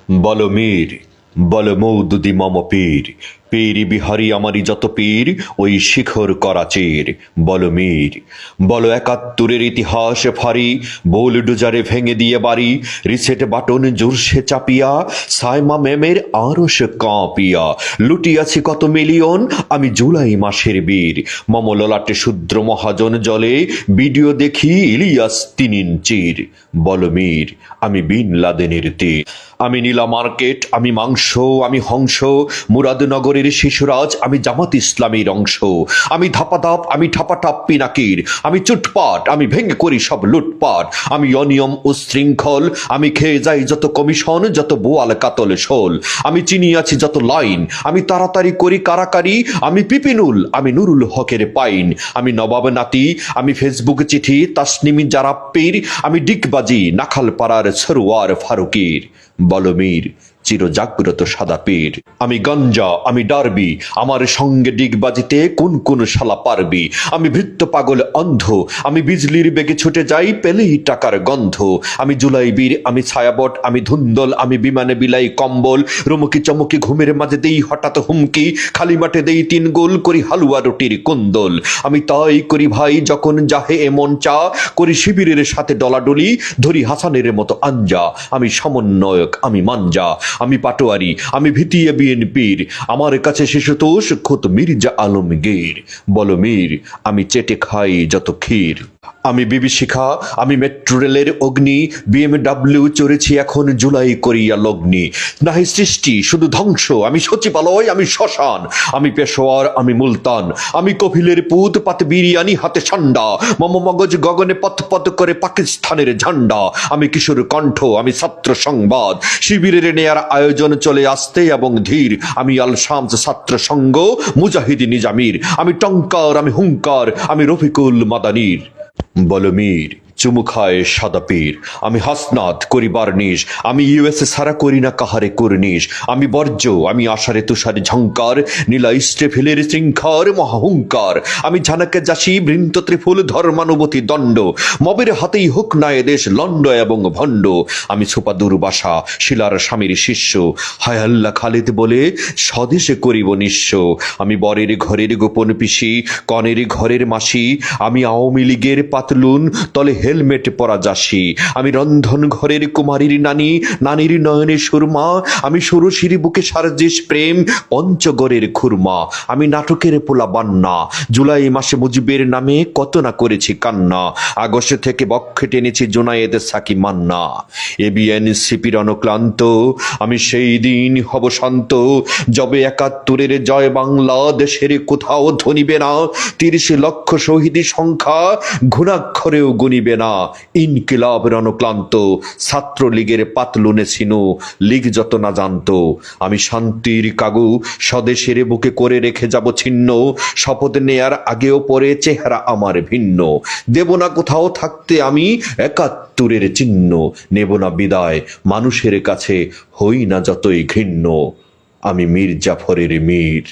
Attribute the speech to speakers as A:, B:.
A: বলো মীর, বলো মৌদুদি মম পীর, পীর বিহারী আমারই যত পীর, ওই শিখর করাচির। বলো মীর, বলো একাত্তরের ইতিহাস ফারি, বোল ডুজারে ভেঙে দিয়ে বাড়ি, রিসেট বাটন জোরসে চাপিয়া, সাইমা ম্যামের আরশ কাঁপিয়া, লুটিয়াছি কত মিলিয়ন আমি জুলাই মাসের বীর। মম ললাটে শূদ্র মহাজন জলে, ভিডিও দেখি ইলিয়াস 3 ইঞ্চির। বলো মীর, আমি বিন লাদেনের তীর, আমি নীলা মার্কেট, আমি মাংস, আমি হংস, মুরাদনগরের শিশুরাজ, আমি জামাত ইসলামীর অংশ। আমি ধাপাধাপ, আমি ঠাপাঠাপ পিনাকির, আমি চুটপাট, আমি ভেঙে করি সব লুটপাট। আমি অনিয়ম ও শৃঙ্খল, আমি খেয়ে যাই যত কমিশন, যত বোয়াল কাতল শোল। আমি চিনিয়াছি যত লাইন, আমি তাড়াতাড়ি করি কারাকারি। আমি পিপিনুল, আমি নুরুল হকের পাইন, আমি নবাব নাতি, আমি ফেসবুক চিঠি তাসনিমি যারা পীর, আমি ডিগবাজি নাখালপাড়ার সরোয়ার ফারুকির। বলো মীর, চিরজাগ্রত সাদা পীর, আমি গঞ্জা, আমি ডারবি, আমার সঙ্গে ডিগবাজিতে কোন কোন শালা পারবি। আমি ভৃত্য পাগল অন্ধ, আমি বিজলির বেগে ছুটে যাই পেলেই টাকার গন্ধ। আমি জুলাই বীর, আমি ছায়াবট, আমি ধুন্দল, আমি বিমানে বিলাই কম্বল। রুমকি চমকি ঘুমের মাঝে দেই হঠাৎ হুমকি, খালি মাঠে দেই 3 গোল, করি হালুয়া রুটির কুন্দল। আমি তাই করি ভাই যখন যাহে এমন চা, করি শিবিরের সাথে ডলাডলি, ধরি হাসানের মতো আঞ্জা। আমি সমন্বয়ক, আমি মাঞ্জা, আমি পাটোয়ারি, আমি ভিতিয়ে বিএনপির, আমার কাছে শিশুতোষ খুত মির্জা আলমগীর। বলো মীর, আমি চেটে খাই যত ক্ষীর। আমি বিভীষিকা, আমি মেট্রো রেলের অগ্নি, বিএমডাব্লিউ চড়েছি এখন জুলাই করিয়া লগ্নি। নাহি সৃষ্টি শুধু ধ্বংস, আমি সচিবালয়, আমি শ্মশান, আমি পেশোয়ার, আমি মুলতান, আমি কপিলের পুত পাতে বিরিয়ানি হাতে ঠান্ডা। মম মগজ গগনে পথ পথ করে পাকিস্তানের ঝান্ডা। আমি কিশোর কণ্ঠ, আমি ছাত্র সংবাদ, শিবিরের নেয়ার আয়োজন চলে আসতে এবং ধীর। আমি আল শামস ছাত্র সংঘ, মুজাহিদ নিজামির, আমি টঙ্কার, আমি হুঙ্কার, আমি রফিকুল মাদানির। বলো মীর, চুমু খায় সাদা পীর, আমি হাসনাত করি বার্নিশ, আমি ইউএসএ সারা করি না কাহারে কর্নিশ। আমি বর্জ্য, আমি আষাঢ়ে তুষারে ঝঙ্কার, নীলা স্টেফিলের শৃঙ্খার মহাহুঙ্কার। আমি ঝানাকে যাসি বৃন্ত ত্রিফুল ধর্মানুভূতি দণ্ড, মবের হাতেই হোক না এদেশ লন্ড এবং ভণ্ড। আমি সুপা দুর্বাসা, শিলার স্বামীর শিষ্য, হায় আল্লাহ খালিদ বলে স্বদেশে করিব নিঃস্ব। আমি বরের ঘরের গোপন পিসি, কনের ঘরের মাসি, আমি আওয়ামী লীগের পাতলুন তলে হেলমেট পরা যাসি। আমি রন্ধন ঘরের কুমারীর নানি, নানির নয়নে সুরমা, আমি ষোড়শীর বুকে সারজিস প্রেম পঞ্চগড়ের খুরমা। আমি নাটকের পোলা বান্না, জুলাই মাসে মুজিবের নামে কত না করেছি কান্না। আগস্ট থেকে বক্ষে টেনেছি জোনায়েদ সাকি মান্না। এবিএনসিপির অনক্লান্ত, আমি সেই দিন হব শান্ত, যবে 71-এর জয় বাংলা দেশের কোথাও ধ্বনিবে না। 30 লক্ষ শহীদ সংখ্যা ঘুণাক্ষরেও গুনিবে না। ইনকিলাব রণক্লান্ত, ছাত্রলীগের পাতলুনে ছিনু, লীগ যত না জানত। আমি শান্তির কাগু স্বদেশের বুকে করে রেখে যাব ছিন্ন। শপথ নেয়ার আগেও পরে চেহারা আমার ভিন্ন। দেব না কোথাও থাকতে আমি 71-এর চিহ্ন। নেব না বিদায় মানুষের কাছে, হই না যতই ঘৃণ্য। আমি মীর জাফরের মীর।